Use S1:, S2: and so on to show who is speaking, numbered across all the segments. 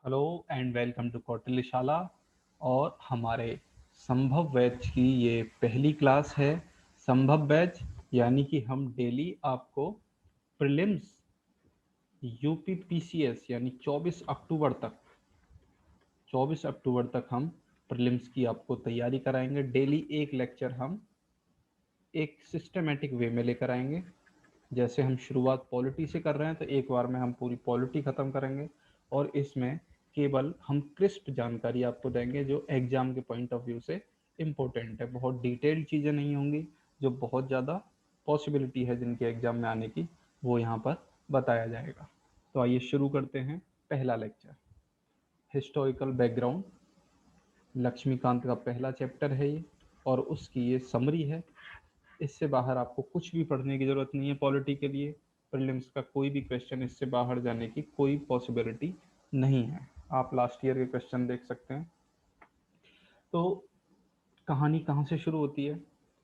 S1: Hello and welcome to Kautilyashala. और हमारे संभव बैच की ये पहली क्लास है। संभव बैच यानी कि हम डेली आपको प्रीलिम्स यूपीपीसीएस यानी 24 अक्टूबर तक हम प्रीलिम्स की आपको तैयारी कराएंगे। डेली एक लेक्चर हम एक सिस्टमेटिक वे में लेकर आएंगे। जैसे हम शुरुआत पॉलिटी से कर रहे हैं तो एक बार में हम पूरी पॉलिटी ख़त्म करेंगे और इसमें केवल हम क्रिस्प जानकारी आपको देंगे जो एग्जाम के पॉइंट ऑफ व्यू से इम्पोर्टेंट है। बहुत डिटेल्ड चीज़ें नहीं होंगी, जो बहुत ज़्यादा पॉसिबिलिटी है जिनके एग्जाम में आने की, वो यहाँ पर बताया जाएगा। तो आइए शुरू करते हैं। पहला लेक्चर हिस्टोरिकल बैकग्राउंड, लक्ष्मीकांत का पहला चैप्टर है ये और उसकी ये समरी है। इससे बाहर आपको कुछ भी पढ़ने की ज़रूरत नहीं है। पॉलिटी के लिए प्रीलिम्स का कोई भी क्वेश्चन इससे बाहर जाने की कोई पॉसिबिलिटी नहीं है। आप लास्ट ईयर के क्वेश्चन देख सकते हैं। तो कहानी कहाँ से शुरू होती है?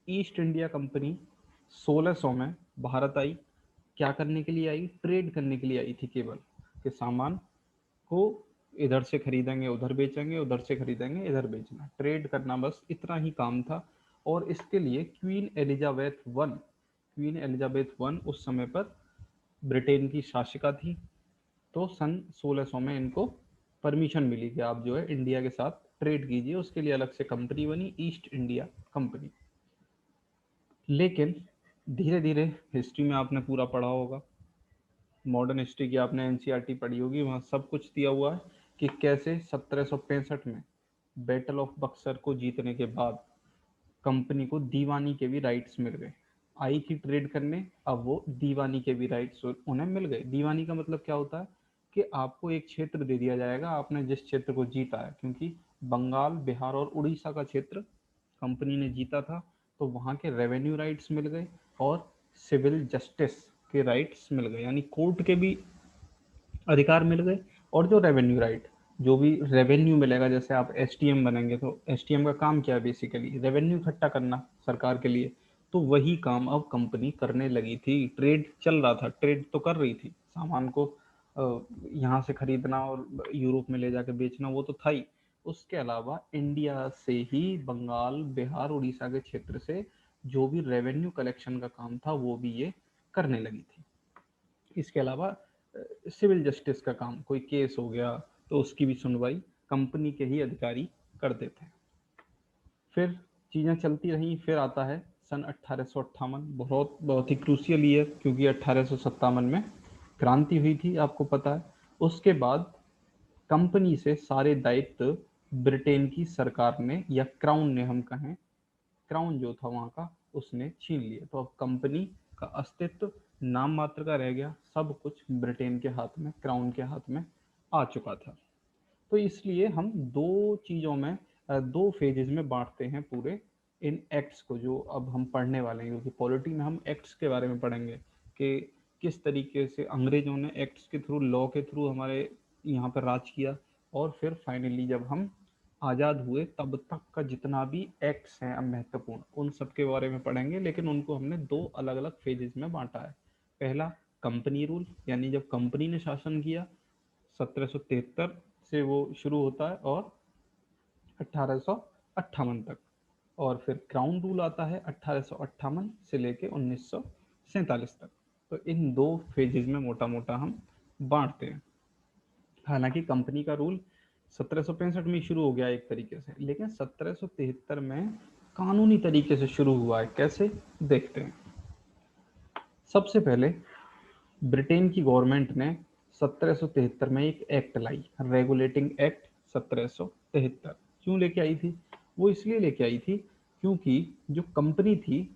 S1: ईस्ट इंडिया कंपनी 1600 में भारत आई। क्या करने के लिए आई? ट्रेड करने के लिए आई थी केवल, कि सामान को इधर से खरीदेंगे उधर बेचेंगे, उधर से खरीदेंगे इधर बेचना, ट्रेड करना, बस इतना ही काम था। और इसके लिए क्वीन एलिजाबेथ वन उस समय पर ब्रिटेन की शासिका थी। तो सन 1600 में इनको परमिशन मिली कि आप जो है इंडिया के साथ ट्रेड कीजिए। उसके लिए अलग से कंपनी बनी, ईस्ट इंडिया कंपनी। लेकिन धीरे धीरे, हिस्ट्री में आपने पूरा पढ़ा होगा, मॉडर्न हिस्ट्री की आपने एनसीईआरटी पढ़ी होगी, वहाँ सब कुछ दिया हुआ है कि कैसे 1765 में बैटल ऑफ बक्सर को जीतने के बाद कंपनी को दीवानी के भी राइट्स मिल गए। आई थी ट्रेड करने, अब वो दीवानी के भी राइट्स उन्हें मिल गए। दीवानी का मतलब क्या होता है कि आपको एक क्षेत्र दे दिया जाएगा, आपने जिस क्षेत्र को जीता है, क्योंकि बंगाल, बिहार और उड़ीसा का क्षेत्र कंपनी ने जीता था, तो वहाँ के रेवेन्यू राइट्स मिल गए और सिविल जस्टिस के राइट्स मिल गए, यानी कोर्ट के भी अधिकार मिल गए। और जो रेवेन्यू राइट, जो भी रेवेन्यू मिलेगा, जैसे आप एसटीएम बनेंगे तो एसटीएम का काम क्या है? बेसिकली रेवेन्यू इकट्ठा करना सरकार के लिए। तो वही काम अब कंपनी करने लगी थी। ट्रेड चल रहा था, ट्रेड तो कर रही थी, सामान को यहाँ से खरीदना और यूरोप में ले जाके बेचना, वो तो था ही। उसके अलावा इंडिया से ही बंगाल, बिहार, उड़ीसा के क्षेत्र से जो भी रेवेन्यू कलेक्शन का काम था वो भी ये करने लगी थी। इसके अलावा सिविल जस्टिस का काम, कोई केस हो गया तो उसकी भी सुनवाई कंपनी के ही अधिकारी करते थे। फिर चीज़ें चलती रहीं। फिर आता है सन 1858, बहुत बहुत ही क्रूशियल ईयर, क्योंकि 1857 में क्रांति हुई थी, आपको पता है। उसके बाद कंपनी से सारे दायित्व ब्रिटेन की सरकार ने, या क्राउन ने हम कहें, क्राउन जो था वहाँ का, उसने छीन लिए। तो अब कंपनी का अस्तित्व नाम मात्र का रह गया, सब कुछ ब्रिटेन के हाथ में, क्राउन के हाथ में आ चुका था। तो इसलिए हम दो चीज़ों में, दो फेजेस में बांटते हैं पूरे इन एक्ट्स को, जो अब हम पढ़ने वाले हैं। क्योंकि पॉलिटी में हम एक्ट्स के बारे में पढ़ेंगे कि किस तरीके से अंग्रेजों ने एक्ट्स के थ्रू, लॉ के थ्रू हमारे यहाँ पर राज किया, और फिर फाइनली जब हम आज़ाद हुए तब तक का जितना भी एक्ट्स हैं अब महत्वपूर्ण, उन सब के बारे में पढ़ेंगे। लेकिन उनको हमने दो अलग अलग फेजेस में बांटा है। पहला कंपनी रूल, यानी जब कंपनी ने शासन किया, 1773 से वो शुरू होता है और 1858 तक। और फिर क्राउन रूल आता है 1858 से लेके 1947 तक। तो इन दो फेजेस में मोटा मोटा हम बांटते हैं। हालांकि कंपनी का रूल 1765 में शुरू हो गया एक तरीके से, लेकिन 1773 में कानूनी तरीके से शुरू हुआ है। कैसे? देखते हैं। सबसे पहले ब्रिटेन की गवर्नमेंट ने 1773 में एक एक्ट लाई, रेगुलेटिंग एक्ट 1773। क्यों लेके आई थी? वो इसलिए लेके आई थी क्योंकि जो कंपनी थी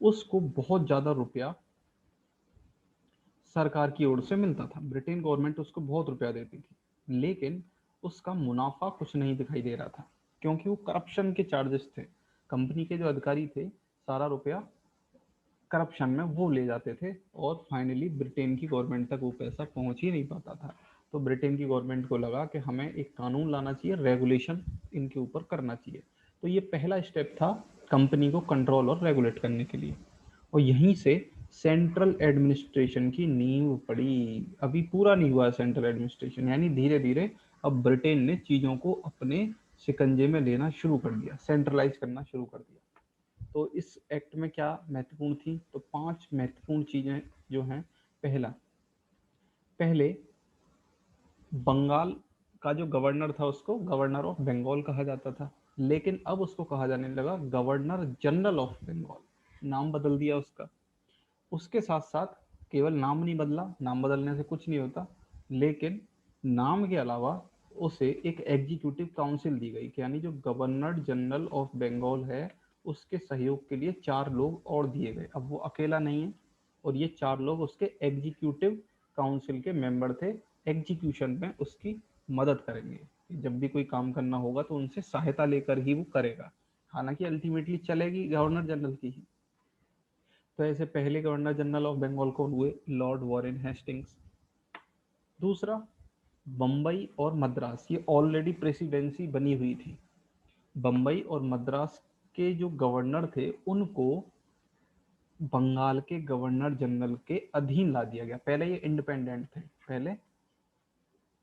S1: उसको बहुत ज़्यादा रुपया सरकार की ओर से मिलता था। ब्रिटेन गवर्नमेंट उसको बहुत रुपया देती थी, लेकिन उसका मुनाफा कुछ नहीं दिखाई दे रहा था, क्योंकि वो करप्शन के चार्जेस थे। कंपनी के जो अधिकारी थे, सारा रुपया करप्शन में वो ले जाते थे, और फाइनली ब्रिटेन की गवर्नमेंट तक वो पैसा पहुंच ही नहीं पाता था। तो ब्रिटेन की गवर्नमेंट को लगा कि हमें एक कानून लाना चाहिए, रेगुलेशन इनके ऊपर करना चाहिए। तो ये पहला स्टेप था कंपनी को कंट्रोल और रेगुलेट करने के लिए। और यहीं से सेंट्रल एडमिनिस्ट्रेशन की नींव पड़ी। अभी पूरा नहीं हुआ है सेंट्रल एडमिनिस्ट्रेशन, यानी धीरे धीरे अब ब्रिटेन ने चीज़ों को अपने शिकंजे में लेना शुरू कर दिया, सेंट्रलाइज करना शुरू कर दिया। तो इस एक्ट में क्या महत्वपूर्ण थी, तो 5 महत्वपूर्ण चीज़ें जो हैं। पहले बंगाल का जो गवर्नर था उसको गवर्नर ऑफ बंगाल कहा जाता था, लेकिन अब उसको कहा जाने लगा गवर्नर जनरल ऑफ बंगाल, नाम बदल दिया उसका। उसके साथ साथ केवल नाम नहीं बदला, नाम बदलने से कुछ नहीं होता, लेकिन नाम के अलावा उसे एक एग्जीक्यूटिव काउंसिल दी गई, यानी जो गवर्नर जनरल ऑफ बंगाल है उसके सहयोग के लिए 4 लोग और दिए गए। अब वो अकेला नहीं है, और ये 4 लोग उसके एग्जीक्यूटिव काउंसिल के मेंबर थे, एग्जीक्यूशन में उसकी मदद करेंगे। जब भी कोई काम करना होगा तो उनसे सहायता लेकर ही वो करेगा, हालांकि अल्टीमेटली चलेगी गवर्नर जनरल की ही। तो ऐसे पहले गवर्नर जनरल ऑफ बंगाल कौन हुए, लॉर्ड वॉरेन हेस्टिंग्स। दूसरा, बम्बई और मद्रास, ये ऑलरेडी प्रेसिडेंसी बनी हुई थी। बम्बई और मद्रास के जो गवर्नर थे उनको बंगाल के गवर्नर जनरल के अधीन ला दिया गया। पहले ये इंडिपेंडेंट थे, पहले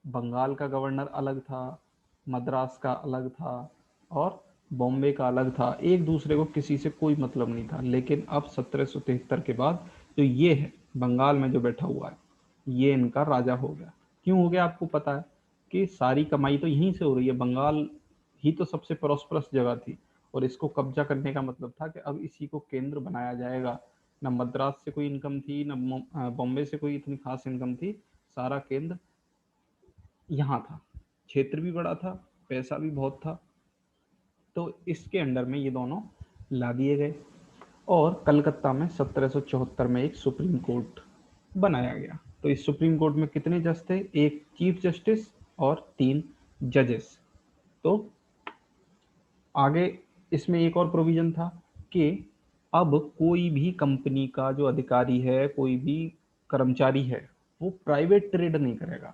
S1: बंगाल का गवर्नर अलग था, मद्रास का अलग था, और बॉम्बे का अलग था, एक दूसरे को किसी से कोई मतलब नहीं था। लेकिन अब 1773 के बाद जो ये है बंगाल में जो बैठा हुआ है, ये इनका राजा हो गया। क्यों हो गया आपको पता है कि सारी कमाई तो यहीं से हो रही है, बंगाल ही तो सबसे प्रॉस्परस जगह थी, और इसको कब्जा करने का मतलब था कि अब इसी को केंद्र बनाया जाएगा। न मद्रास से कोई इनकम थी, न बॉम्बे से कोई इतनी खास इनकम थी, सारा केंद्र यहाँ था, क्षेत्र भी बड़ा था, पैसा भी बहुत था। तो इसके अंडर में ये दोनों ला दिए गए, और कलकत्ता में 1774 में एक सुप्रीम कोर्ट बनाया गया। तो इस सुप्रीम कोर्ट में कितने जज थे, एक चीफ जस्टिस और 3 जजेस। तो आगे इसमें एक और प्रोविजन था कि अब कोई भी कंपनी का जो अधिकारी है, कोई भी कर्मचारी है, वो प्राइवेट ट्रेड नहीं करेगा,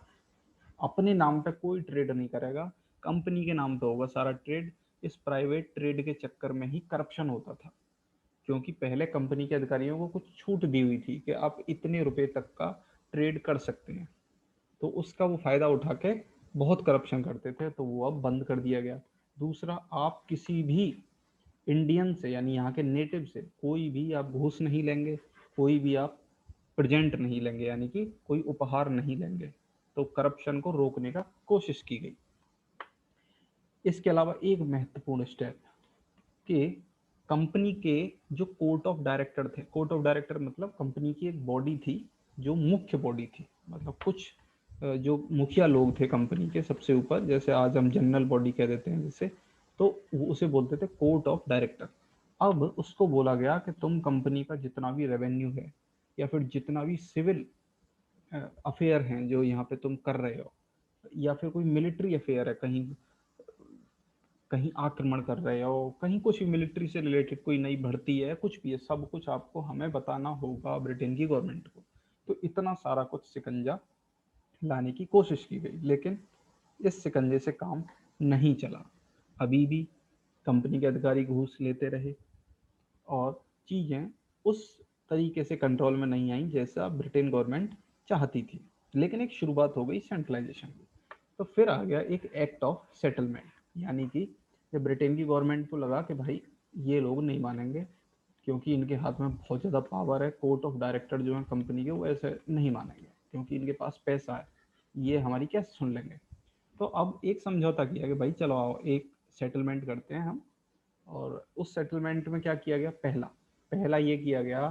S1: अपने नाम पे कोई ट्रेड नहीं करेगा, कंपनी के नाम पे होगा सारा ट्रेड। इस प्राइवेट ट्रेड के चक्कर में ही करप्शन होता था, क्योंकि पहले कंपनी के अधिकारियों को कुछ छूट दी हुई थी कि आप इतने रुपए तक का ट्रेड कर सकते हैं, तो उसका वो फायदा उठा के बहुत करप्शन करते थे, तो वो अब बंद कर दिया गया। दूसरा, आप किसी भी इंडियन से, यानी यहाँ के नेटिव से कोई भी आप घूस नहीं लेंगे, कोई भी आप प्रेजेंट नहीं लेंगे, यानी कि कोई उपहार नहीं लेंगे। तो करप्शन को रोकने का कोशिश की गई। इसके अलावा एक महत्वपूर्ण स्टेप कि कंपनी के जो कोर्ट ऑफ डायरेक्टर थे, कोर्ट ऑफ डायरेक्टर मतलब कंपनी की एक बॉडी थी जो मुख्य बॉडी थी, मतलब कुछ जो मुखिया लोग थे कंपनी के सबसे ऊपर, जैसे आज हम जनरल बॉडी कह देते हैं जिसे, तो वो उसे बोलते थे कोर्ट ऑफ डायरेक्टर। अब उसको बोला गया कि तुम कंपनी का जितना भी रेवेन्यू है, या फिर जितना भी सिविल अफेयर हैं जो यहाँ पे तुम कर रहे हो, या फिर कोई मिलिट्री अफेयर है, कहीं कहीं आक्रमण कर रहे हो, कहीं कुछ भी मिलिट्री से रिलेटेड कोई नई भर्ती है, कुछ भी है, सब कुछ आपको हमें बताना होगा ब्रिटेन की गवर्नमेंट को। तो इतना सारा कुछ शिकंजा लाने की कोशिश की गई, लेकिन इस शिकंजे से काम नहीं चला। अभी भी कंपनी के अधिकारी घूस लेते रहे, और चीज़ें उस तरीके से कंट्रोल में नहीं आई जैसा ब्रिटेन गवर्नमेंट चाहती थी। लेकिन एक शुरुआत हो गई सेंट्रलाइजेशन की। तो फिर आ गया एक एक्ट ऑफ सेटलमेंट, यानी कि जब ब्रिटेन की गवर्नमेंट को लगा कि भाई ये लोग नहीं मानेंगे, क्योंकि इनके हाथ में बहुत ज़्यादा पावर है, कोर्ट ऑफ डायरेक्टर जो है कंपनी के वो ऐसे नहीं मानेंगे, क्योंकि इनके पास पैसा है, ये हमारी कैसे सुन लेंगे। तो अब एक समझौता किया कि भाई चलो आओ एक सेटलमेंट करते हैं हम। और उस सेटलमेंट में क्या किया गया, पहला पहला ये किया गया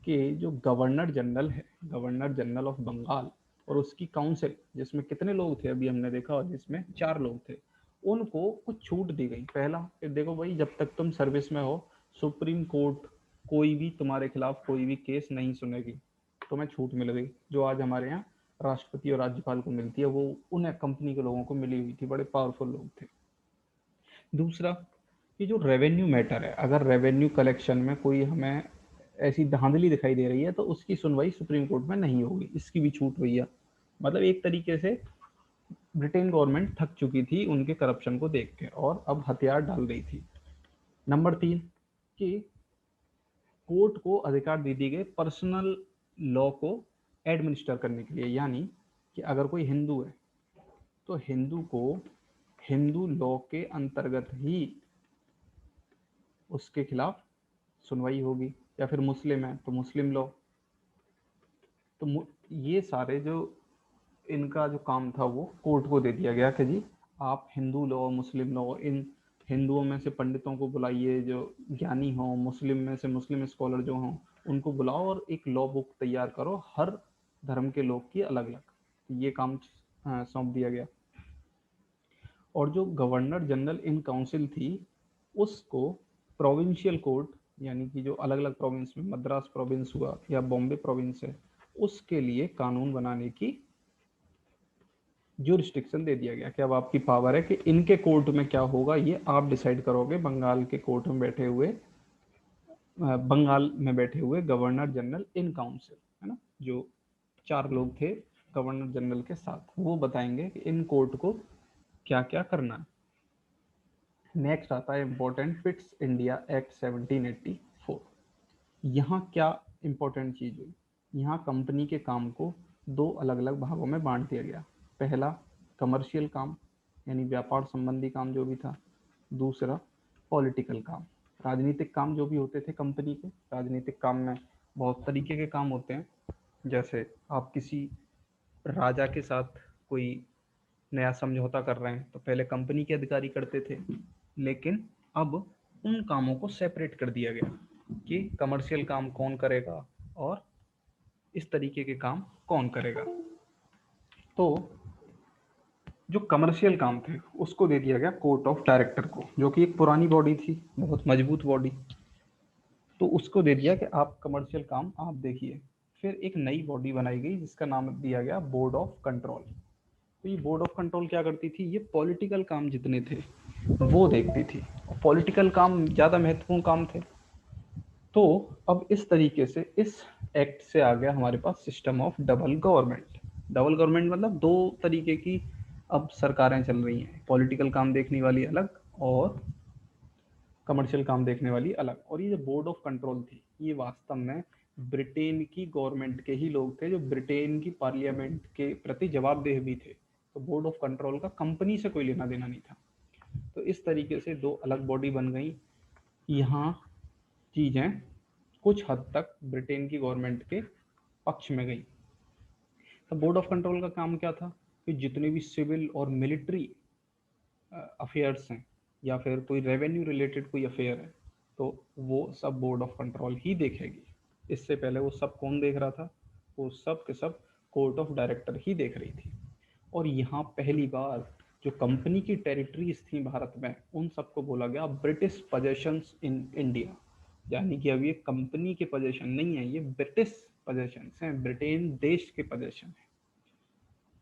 S1: कि जो गवर्नर जनरल है, गवर्नर जनरल ऑफ बंगाल, और उसकी काउंसिल जिसमें कितने लोग थे अभी हमने देखा, और जिसमें 4 लोग थे, उनको कुछ छूट दी गई। पहला कि देखो भाई, जब तक तुम सर्विस में हो, सुप्रीम कोर्ट कोई भी तुम्हारे खिलाफ कोई भी केस नहीं सुनेगी, तुम्हें छूट मिल गई, जो आज हमारे यहाँ राष्ट्रपति और राज्यपाल को मिलती है, वो उन कंपनी के लोगों को मिली हुई थी, बड़े पावरफुल लोग थे। दूसरा, ये जो रेवेन्यू मैटर है, अगर रेवेन्यू कलेक्शन में कोई हमें ऐसी धांधली दिखाई दे रही है तो उसकी सुनवाई सुप्रीम कोर्ट में नहीं होगी, इसकी भी छूट हुई है। मतलब एक तरीके से ब्रिटेन गवर्नमेंट थक चुकी थी उनके करप्शन को देख के, और अब हथियार डाल रही थी। नंबर 3, कि कोर्ट को अधिकार दे दिए गए पर्सनल लॉ को एडमिनिस्टर करने के लिए, यानी कि अगर कोई हिंदू है तो हिंदू को हिंदू लॉ के अंतर्गत ही उसके खिलाफ सुनवाई होगी, या फिर मुस्लिम है तो मुस्लिम लॉ। तो ये सारे जो इनका जो काम था वो कोर्ट को दे दिया गया कि जी आप हिंदू लॉ मुस्लिम लॉ, इन हिंदुओं में से पंडितों को बुलाइए जो ज्ञानी हों, मुस्लिम में से मुस्लिम स्कॉलर जो हों उनको बुलाओ और एक लॉ बुक तैयार करो हर धर्म के लोग की अलग अलग। ये काम सौंप दिया गया। और जो गवर्नर जनरल इन काउंसिल थी उसको प्रोविंशियल कोर्ट, यानी कि जो अलग अलग प्रोविंस में मद्रास प्रोविंस हुआ या बॉम्बे प्रोविंस है, उसके लिए कानून बनाने की जो रिस्ट्रिक्शन दे दिया गया कि अब आपकी पावर है कि इनके कोर्ट में क्या होगा ये आप डिसाइड करोगे। बंगाल के कोर्ट में बैठे हुए बंगाल में बैठे हुए गवर्नर जनरल इन काउंसिल, है ना, जो 4 लोग थे गवर्नर जनरल के साथ, वो बताएंगे कि इन कोर्ट को क्या क्या करना है। नेक्स्ट आता है इंपॉर्टेंट फिट्स इंडिया एक्ट 1784। यहाँ क्या इंपॉर्टेंट चीज हुई, यहाँ कंपनी के काम को 2 अलग अलग भागों में बांट दिया गया। पहला कमर्शियल काम यानी व्यापार संबंधी काम जो भी था, दूसरा पॉलिटिकल काम, राजनीतिक काम जो भी होते थे कंपनी के। राजनीतिक काम में बहुत तरीके के काम होते हैं, जैसे आप किसी राजा के साथ कोई नया समझौता कर रहे हैं तो पहले कंपनी के अधिकारी करते थे, लेकिन अब उन कामों को सेपरेट कर दिया गया कि कमर्शियल काम कौन करेगा और इस तरीके के काम कौन करेगा। तो जो कमर्शियल काम थे उसको दे दिया गया कोर्ट ऑफ डायरेक्टर को, जो कि एक पुरानी बॉडी थी, बहुत मजबूत बॉडी। तो उसको दे दिया कि आप कमर्शियल काम आप देखिए। फिर एक नई बॉडी बनाई गई जिसका नाम दिया गया बोर्ड ऑफ कंट्रोल। तो ये बोर्ड ऑफ कंट्रोल क्या करती थी, ये पॉलिटिकल काम जितने थे वो देखती थी, और पॉलिटिकल काम ज़्यादा महत्वपूर्ण काम थे। तो अब इस तरीके से इस एक्ट से आ गया हमारे पास system of double government. Double government मतलब 2 तरीके की अब सरकारें चल रही हैं, पॉलिटिकल काम देखने वाली अलग और कमर्शियल काम देखने वाली अलग। और ये जो बोर्ड ऑफ कंट्रोल थी ये वास्तव में ब्रिटेन की गवर्नमेंट के ही लोग थे जो ब्रिटेन की पार्लियामेंट के प्रति जवाबदेह भी थे। तो बोर्ड ऑफ कंट्रोल का कंपनी से कोई लेना देना नहीं था। तो इस तरीके से 2 अलग बॉडी बन गई। यहाँ चीज़ें कुछ हद तक ब्रिटेन की गवर्नमेंट के पक्ष में गई। तो बोर्ड ऑफ कंट्रोल का काम क्या था कि जितने भी सिविल और मिलिट्री अफेयर्स हैं या फिर कोई रेवेन्यू रिलेटेड कोई अफेयर है तो वो सब बोर्ड ऑफ कंट्रोल ही देखेगी। इससे पहले वो सब कौन देख रहा था, वो सब के सब कोर्ट ऑफ डायरेक्टर ही देख रही थी। और यहाँ पहली बार जो कंपनी की टेरिटरीज थी भारत में उन सबको बोला गया ब्रिटिश पजेशंस इन इंडिया, यानी कि अब ये कंपनी के पजेशन नहीं है, ये ब्रिटिश पजेशंस हैं, ब्रिटेन देश के पजेशन है।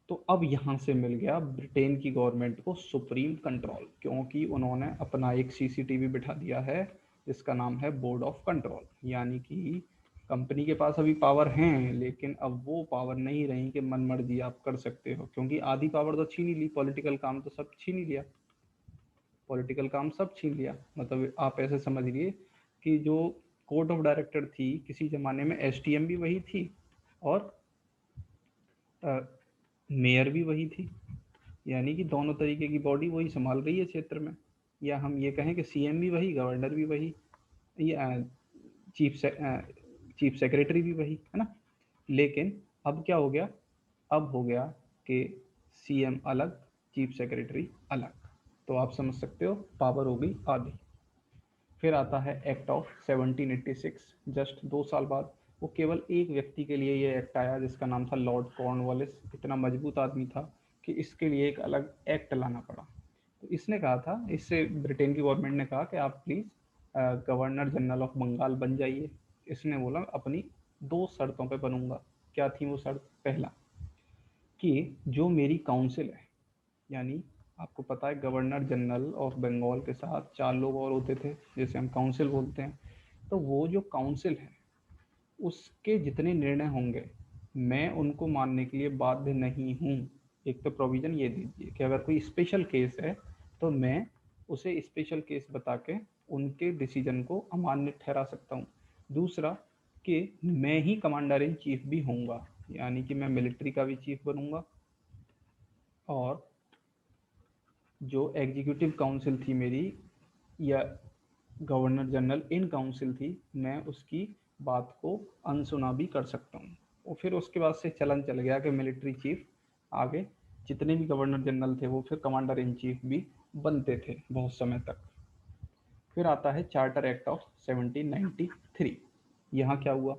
S1: तो अब यहाँ से मिल गया ब्रिटेन की गवर्नमेंट को सुप्रीम कंट्रोल, क्योंकि उन्होंने अपना एक सीसीटीवी बिठा दिया है जिसका नाम है बोर्ड ऑफ कंट्रोल। यानी कि कंपनी के पास अभी पावर हैं लेकिन अब वो पावर नहीं रही कि मन मर्जी आप कर सकते हो, क्योंकि आधी पावर तो छीन ही ली, पॉलिटिकल काम तो सब छीन ही लिया, पॉलिटिकल काम सब छीन लिया। मतलब आप ऐसे समझ लीजिए कि जो कोर्ट ऑफ डायरेक्टर थी किसी ज़माने में एसटीएम भी वही थी और मेयर भी वही थी, यानी कि दोनों तरीके की बॉडी वही संभाल रही है क्षेत्र में। या हम ये कहें कि सीएम भी वही, गवर्नर भी वही, या चीफ से, चीफ सेक्रेटरी भी वही, है ना। लेकिन अब क्या हो गया, अब हो गया कि सीएम अलग, चीफ सेक्रेटरी अलग। तो आप समझ सकते हो पावर हो गई आधी। फिर आता है एक्ट ऑफ 1786, जस्ट 2 साल बाद। वो केवल एक व्यक्ति के लिए ये एक्ट आया जिसका नाम था लॉर्ड कॉर्नवालिस। इतना मजबूत आदमी था कि इसके लिए एक अलग एक्ट लाना पड़ा। तो इसने कहा था, इससे ब्रिटेन की गवर्नमेंट ने कहा कि आप please governor general of Bengal बन जाइए। इसने बोला अपनी 2 शर्तों पे बनूंगा। क्या थी वो शर्त, पहला कि जो मेरी काउंसिल है, यानी आपको पता है गवर्नर जनरल ऑफ बंगाल के साथ 4 लोग और होते थे जिसे हम काउंसिल बोलते हैं। तो वो जो काउंसिल है उसके जितने निर्णय होंगे मैं उनको मानने के लिए बाध्य नहीं हूँ। एक तो प्रोविज़न ये दीजिए कि अगर कोई स्पेशल केस है तो मैं उसे स्पेशल केस बता के उनके डिसीजन को अमान्य ठहरा सकता हूँ। दूसरा कि मैं ही कमांडर इन चीफ भी होऊंगा, यानी कि मैं मिलिट्री का भी चीफ बनूंगा और जो एग्जीक्यूटिव काउंसिल थी मेरी, या गवर्नर जनरल इन काउंसिल थी, मैं उसकी बात को अनसुना भी कर सकता हूँ। और फिर उसके बाद से चलन चल गया कि मिलिट्री चीफ आगे जितने भी गवर्नर जनरल थे वो फिर कमांडर इन चीफ भी बनते थे बहुत समय तक। फिर आता है चार्टर एक्ट ऑफ 1793। यहाँ क्या हुआ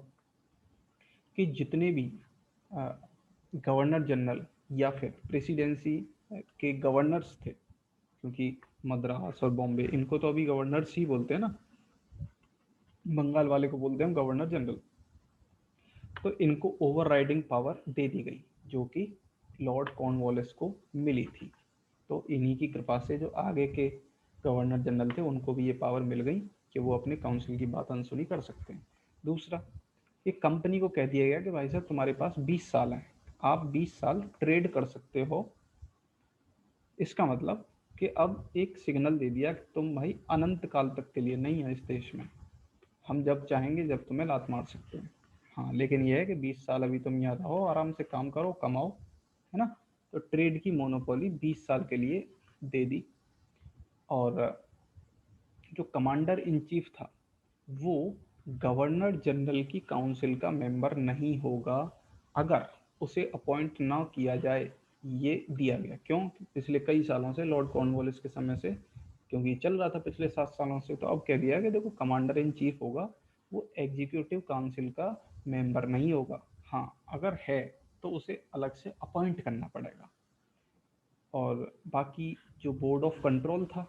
S1: कि जितने भी गवर्नर जनरल या फिर प्रेसिडेंसी के गवर्नर्स थे, क्योंकि मद्रास और बॉम्बे इनको तो अभी गवर्नर्स ही बोलते हैं ना, बंगाल वाले को बोलते हैं हम गवर्नर जनरल, तो इनको ओवरराइडिंग पावर दे दी गई जो कि लॉर्ड कॉर्नवालिस को मिली थी। तो इन्हीं की कृपा से जो आगे के गवर्नर जनरल थे उनको भी ये पावर मिल गई कि वो अपने काउंसिल की बात अनसुनी कर सकते हैं। दूसरा, ये कंपनी को कह दिया गया कि भाई साहब तुम्हारे पास 20 साल हैं, आप 20 साल ट्रेड कर सकते हो। इसका मतलब कि अब एक सिग्नल दे दिया कि तुम भाई अनंत काल तक के लिए नहीं है इस देश में, हम जब चाहेंगे जब तुम्हें लात मार सकते हैं। हाँ, लेकिन यह है कि 20 साल अभी तुम यहाँ रहो, आराम से काम करो, कमाओ, है ना। तो ट्रेड की मोनोपोली 20 साल के लिए दे दी। और जो कमांडर इन चीफ था वो गवर्नर जनरल की काउंसिल का मेंबर नहीं होगा अगर उसे अपॉइंट ना किया जाए। ये दिया गया क्यों? पिछले कई सालों से लॉर्ड कॉर्नवालिस के समय से, क्योंकि चल रहा था पिछले 7 सालों से, तो अब कह दिया कि देखो कमांडर इन चीफ होगा, वो एग्जीक्यूटिव काउंसिल का मेंबर नहीं होगा। हाँ, अगर है तो उसे अलग से अपॉइंट करना पड़ेगा। और बाकी जो बोर्ड ऑफ कंट्रोल था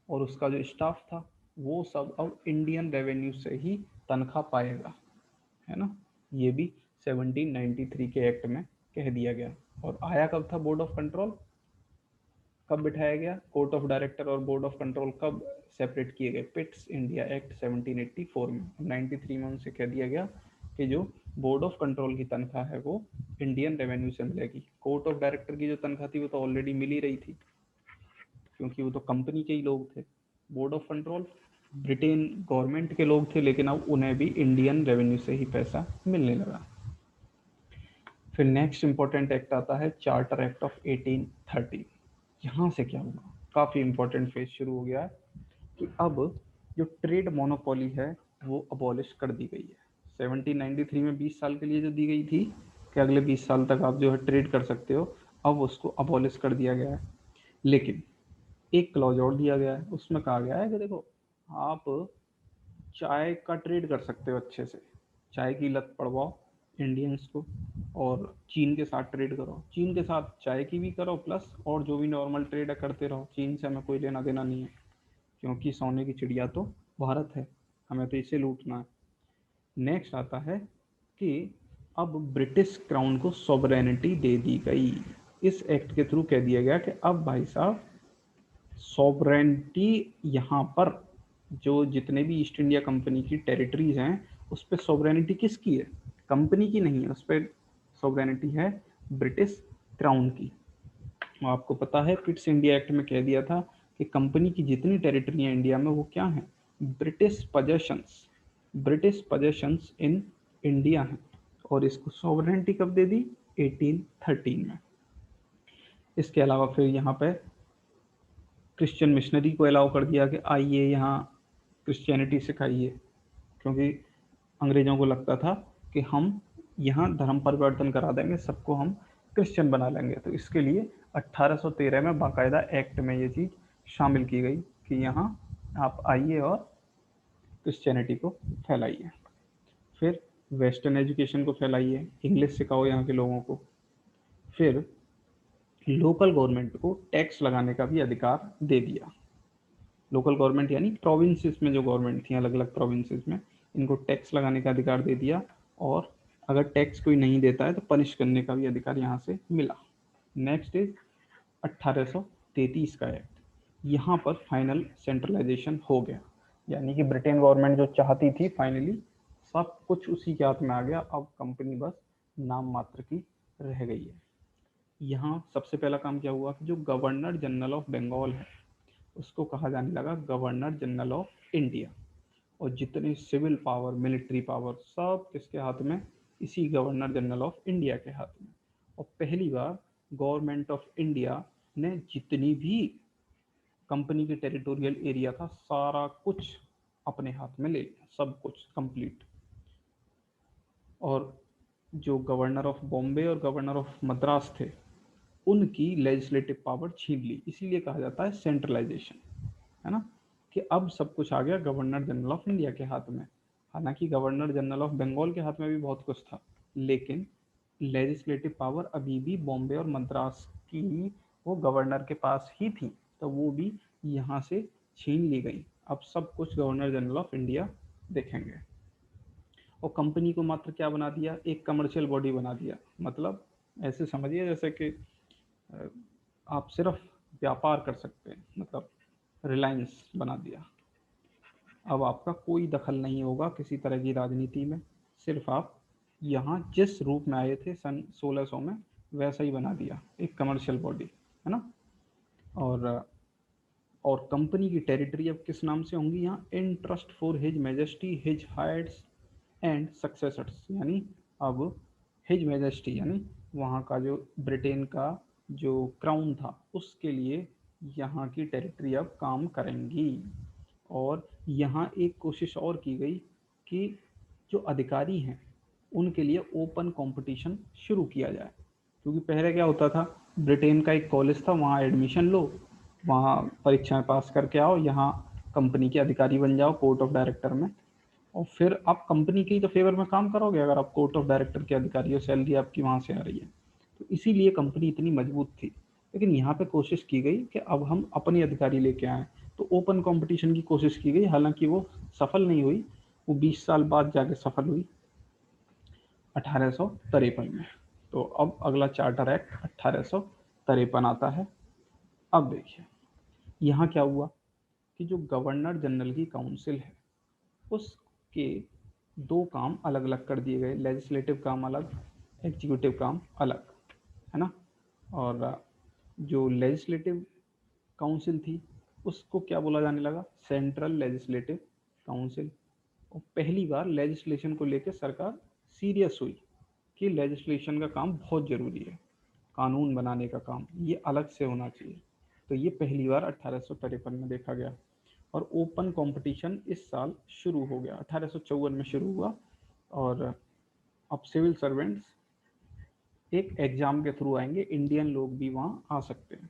S1: और उसका जो स्टाफ था वो सब अब इंडियन रेवेन्यू से ही तनख्वाह पाएगा, है ना। ये भी 1793 के एक्ट में कह दिया गया। और आया कब था बोर्ड ऑफ कंट्रोल, कब बिठाया गया? कोर्ट ऑफ डायरेक्टर और बोर्ड ऑफ कंट्रोल कब सेपरेट किए गए? पिट्स इंडिया एक्ट 1784 में। 93 में उनसे कह दिया गया कि जो बोर्ड ऑफ कंट्रोल की तनख्वाह है वो इंडियन रेवेन्यू से मिलेगी। कोर्ट ऑफ डायरेक्टर की जो तनख्वाह थी वो तो ऑलरेडी मिल ही रही थी, क्योंकि वो तो कंपनी के ही लोग थे। Board of control Britain government के लोग थे, लेकिन अब उन्हें भी इंडियन रेवेन्यू से ही पैसा मिलने लगा। फिर नेक्स्ट इंपॉर्टेंट एक्ट आता है चार्टर एक्ट ऑफ 1830। यहाँ से क्या हुआ, काफ़ी इंपॉर्टेंट फेज शुरू हो गया है कि अब जो ट्रेड मोनोपोली है वो अबॉलिश कर दी गई है। 1793 में 20 साल के लिए जो दी गई थी कि अगले 20 साल तक आप जो है ट्रेड कर सकते हो, अब उसको अबॉलिश कर दिया गया है। लेकिन एक क्लॉज और दिया गया है, उसमें कहा गया है कि देखो आप चाय का ट्रेड कर सकते हो अच्छे से, चाय की लत पड़वाओ इंडियंस को, और चीन के साथ ट्रेड करो, चीन के साथ चाय की भी करो, प्लस और जो भी नॉर्मल ट्रेड है करते रहो, चीन से हमें कोई लेना देना नहीं है, क्योंकि सोने की चिड़िया तो भारत है, हमें तो इसे लूटना है। नेक्स्ट आता है कि अब ब्रिटिश क्राउन को सॉवरेनिटी दे दी गई। इस एक्ट के थ्रू कह दिया गया कि अब भाई साहब सॉवरेनिटी यहाँ पर जो जितने भी ईस्ट इंडिया कंपनी की टेरिटरीज हैं उस पर सॉवरेनिटी किसकी है? कंपनी की नहीं है, उस पर सॉवरेनिटी है ब्रिटिश क्राउन की। आपको पता है पिट्स इंडिया एक्ट में कह दिया था कि कंपनी की जितनी टेरिटरी है इंडिया में वो क्या है? British possessions, British possessions in India है। और इसको सॉवरेनिटी कब दे दी? 1813 में। इसके अलावा फिर यहाँ पे क्रिश्चियन मिशनरी को अलाउ कर दिया कि आइए यहाँ क्रिश्चियनिटी सिखाइए, क्योंकि अंग्रेज़ों को लगता था कि हम यहाँ धर्म परिवर्तन करा देंगे, सबको हम क्रिश्चियन बना लेंगे। तो इसके लिए 1813 में बाकायदा एक्ट में ये चीज़ शामिल की गई कि यहाँ आप आइए और क्रिश्चियनिटी को फैलाइए। फिर वेस्टर्न एजुकेशन को फैलाइए, इंग्लिश सिखाओ यहाँ के लोगों को। फिर लोकल गवर्नमेंट को टैक्स लगाने का भी अधिकार दे दिया। लोकल गवर्नमेंट यानी प्रोविंसेस में जो गवर्नमेंट थी, अलग अलग प्रोविंसेस में, इनको टैक्स लगाने का अधिकार दे दिया। और अगर टैक्स कोई नहीं देता है तो पनिश करने का भी अधिकार यहाँ से मिला। नेक्स्ट इज 1833 का एक्ट। यहाँ पर फाइनल सेंट्रलाइजेशन हो गया, यानी कि ब्रिटेन गवर्नमेंट जो चाहती थी फाइनली सब कुछ उसी के हाथ में आ गया। अब कंपनी बस नाम मात्र की रह गई है। यहाँ सबसे पहला काम क्या हुआ कि जो गवर्नर जनरल ऑफ बंगाल है उसको कहा जाने लगा गवर्नर जनरल ऑफ इंडिया। और जितनी सिविल पावर, मिलिट्री पावर, सब किसके हाथ में? इसी गवर्नर जनरल ऑफ इंडिया के हाथ में। और पहली बार गवर्नमेंट ऑफ इंडिया ने जितनी भी कंपनी के टेरिटोरियल एरिया था सारा कुछ अपने हाथ में ले लिया, सब कुछ कंप्लीट। और जो गवर्नर ऑफ बॉम्बे और गवर्नर ऑफ मद्रास थे उनकी लेजिस्लेटिव पावर छीन ली, इसीलिए कहा जाता है सेंट्रलाइजेशन, है ना, कि अब सब कुछ आ गया गवर्नर जनरल ऑफ इंडिया के हाथ में। हालांकि गवर्नर जनरल ऑफ बंगाल के हाथ में भी बहुत कुछ था, लेकिन लेजिस्लेटिव पावर अभी भी बॉम्बे और मद्रास की वो गवर्नर के पास ही थी, तो वो भी यहाँ से छीन ली गई। अब सब कुछ गवर्नर जनरल ऑफ इंडिया देखेंगे। और कंपनी को मात्र क्या बना दिया, एक कमर्शियल बॉडी बना दिया। मतलब ऐसे समझिए जैसे कि आप सिर्फ व्यापार कर सकते हैं, मतलब रिलायंस बना दिया। अब आपका कोई दखल नहीं होगा किसी तरह की राजनीति में, सिर्फ आप यहाँ जिस रूप में आए थे सन 1600 में वैसा ही बना दिया, एक कमर्शियल बॉडी, है ना। और और कंपनी की टेरिटरी अब किस नाम से होंगी यहाँ, in trust for his majesty his heirs and successors, यानी अब हिज मैजेस्टी यानी वहाँ का जो ब्रिटेन का जो क्राउन था उसके लिए यहाँ की टेरिटरी अब काम करेंगी। और यहाँ एक कोशिश और की गई कि जो अधिकारी हैं उनके लिए ओपन कंपटीशन शुरू किया जाए, क्योंकि पहले क्या होता था, ब्रिटेन का एक कॉलेज था, वहाँ एडमिशन लो, वहाँ परीक्षाएं पास करके आओ, यहाँ कंपनी के अधिकारी बन जाओ कोर्ट ऑफ डायरेक्टर में, और फिर आप कंपनी के ही तो फेवर में काम करोगे अगर आप कोर्ट ऑफ डायरेक्टर के अधिकारी हो, सैलरी आपकी वहाँ से आ रही है। तो इसीलिए कंपनी इतनी मजबूत थी। लेकिन यहाँ पे कोशिश की गई कि अब हम अपने अधिकारी लेके आए, तो ओपन कंपटीशन की कोशिश की गई, हालांकि वो सफल नहीं हुई, वो 20 साल बाद जाके सफल हुई 1853 में। तो अब अगला चार्टर एक्ट 1853 आता है। अब देखिए यहाँ क्या हुआ कि जो गवर्नर जनरल की काउंसिल है उसके दो काम अलग अलग कर दिए गए, लेजिस्लेटिव काम अलग, एग्जीक्यूटिव काम अलग, है ना। और जो लेजिस्लेटिव काउंसिल थी उसको क्या बोला जाने लगा, सेंट्रल लेजिस्लेटिव काउंसिल। और पहली बार लेजिस्लेशन को लेकर सरकार सीरियस हुई कि लेजिस्लेशन का काम बहुत ज़रूरी है, कानून बनाने का काम ये अलग से होना चाहिए। तो ये पहली बार 1853 में देखा गया। और ओपन कंपटीशन इस साल शुरू हो गया, 1854 में शुरू हुआ। और अब सिविल सर्वेंट्स एक एग्ज़ाम के थ्रू आएंगे, इंडियन लोग भी वहाँ आ सकते हैं।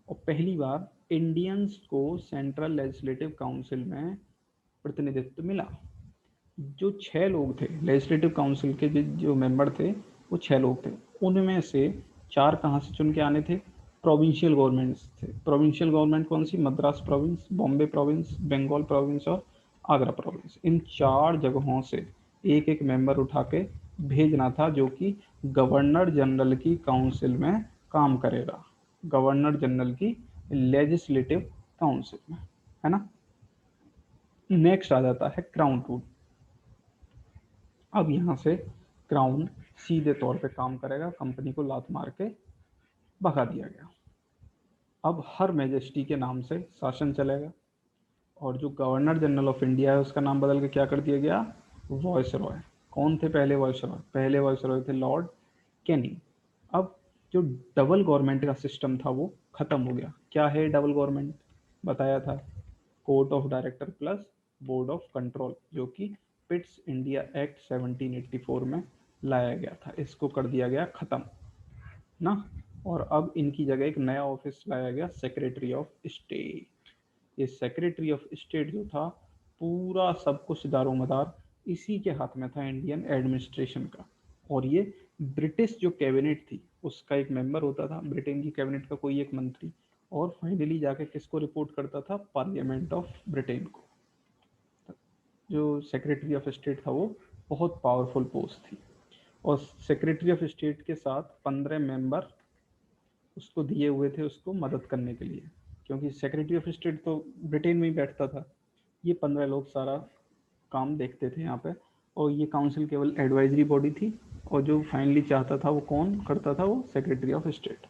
S1: और पहली बार इंडियंस को सेंट्रल लेजिस्लेटिव काउंसिल में प्रतिनिधित्व मिला। जो 6 लोग थे लेजिस्लेटिव काउंसिल के, जो मेंबर थे वो 6 लोग थे, उनमें से 4 कहाँ से चुन के आने थे, प्रोविंशियल गवर्नमेंट्स थे। प्रोविंशियल गवर्नमेंट कौन सी, Madras province, Bombay province, Bengal province और आगरा प्रोविंस। इन 4 जगहों से एक एक मेंबर उठा के भेजना था जो कि गवर्नर जनरल की काउंसिल में काम करेगा, गवर्नर जनरल की लेजिस्लेटिव काउंसिल में, है ना। नेक्स्ट आ जाता है क्राउन रूल। अब यहाँ से क्राउन सीधे तौर पे काम करेगा, कंपनी को लात मार के भगा दिया गया। अब हर मैजेस्टी के नाम से शासन चलेगा। और जो गवर्नर जनरल ऑफ इंडिया है उसका नाम बदल के क्या कर दिया गया, वॉइस रॉय। कौन थे पहले वॉइस रॉय, पहले वॉइस रॉय थे लॉर्ड कैनिंग। अब जो डबल गवर्नमेंट का सिस्टम था वो खत्म हो गया। क्या है डबल गवर्नमेंट, बताया था, court of director plus board of control, जो कि पिट्स इंडिया एक्ट 1784 में लाया गया था, इसको कर दिया गया खत्म ना। और अब इनकी जगह एक नया ऑफिस लाया गया, सेक्रेटरी ऑफ स्टेट। ये सेक्रेटरी ऑफ स्टेट जो था पूरा सब कुछ दारोमदार इसी के हाथ में था, इंडियन एडमिनिस्ट्रेशन का। और ये ब्रिटिश जो कैबिनेट थी उसका एक मेंबर होता था, ब्रिटेन की कैबिनेट का कोई एक मंत्री, और फाइनली जाके किसको रिपोर्ट करता था, पार्लियामेंट ऑफ ब्रिटेन को। जो सेक्रेटरी ऑफ स्टेट था वो बहुत पावरफुल पोस्ट थी। और सेक्रेटरी ऑफ स्टेट के साथ 15 मेंबर उसको दिए हुए थे उसको मदद करने के लिए, क्योंकि सेक्रेटरी ऑफ स्टेट तो ब्रिटेन में ही बैठता था। ये 15 लोग सारा काम देखते थे यहाँ पे। और ये काउंसिल केवल एडवाइजरी बॉडी थी, और जो फाइनली चाहता था वो कौन करता था, वो सेक्रेटरी ऑफ स्टेट।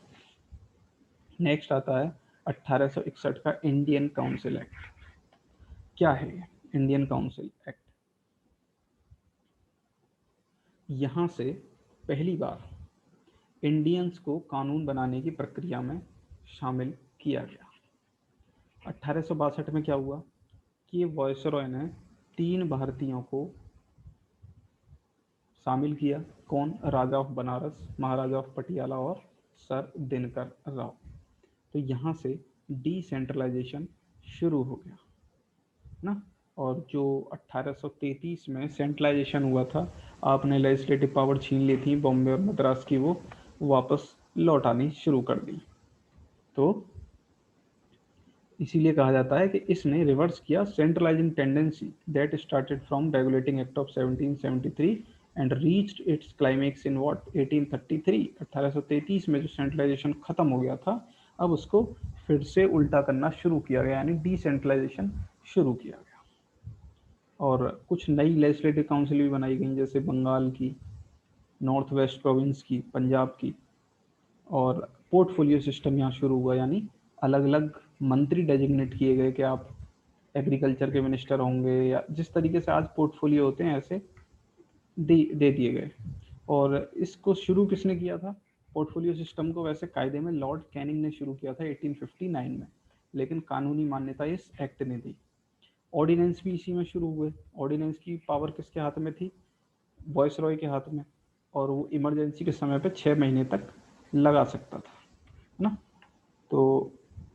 S1: नेक्स्ट आता है 1861 का इंडियन काउंसिल एक्ट। क्या है ये इंडियन काउंसिल एक्ट, यहाँ से पहली बार इंडियंस को कानून बनाने की प्रक्रिया में शामिल किया गया। 1862 में क्या हुआ कि वायसरॉय ने 3 भारतीयों को शामिल किया। कौन? राजा ऑफ बनारस, महाराजा ऑफ पटियाला और सर दिनकर राव। तो यहाँ से डिसेंट्रलाइजेशन शुरू हो गया ना। और जो 1833 में सेंट्रलाइजेशन हुआ था, आपने लेजिस्लेटिव पावर छीन ली थी बॉम्बे और मद्रास की, वो वापस लौटानी शुरू कर दी। तो इसीलिए कहा जाता है कि इसने रिवर्स किया centralising tendency that started from regulating act of 1773 and reached it's climax in what 1833। 1833 में जो सेंट्रलाइजेशन खत्म हो गया था, अब उसको फिर से उल्टा करना शुरू किया गया, यानी डिसेंट्रलाइजेशन शुरू किया गया। और कुछ नई लेजिस्लेटिव काउंसिल भी बनाई गई, जैसे बंगाल की, नॉर्थ वेस्ट प्रोविंस की, पंजाब की। और पोर्टफोलियो सिस्टम यहाँ शुरू हुआ, यानी अलग अलग मंत्री डेजिग्नेट किए गए कि आप एग्रीकल्चर के मिनिस्टर होंगे, या जिस तरीके से आज पोर्टफोलियो होते हैं ऐसे दे दिए गए। और इसको शुरू किसने किया था पोर्टफोलियो सिस्टम को? वैसे कायदे में लॉर्ड कैनिंग ने शुरू किया था 1859 में, लेकिन कानूनी मान्यता इस एक्ट ने दी। ऑर्डिनेंस भी इसी में शुरू हुए। ऑर्डिनेंस की पावर किसके हाथ में थी? वॉइसरॉय के हाथ में। और वो इमरजेंसी के समय पे 6 महीने तक लगा सकता था, है ना। तो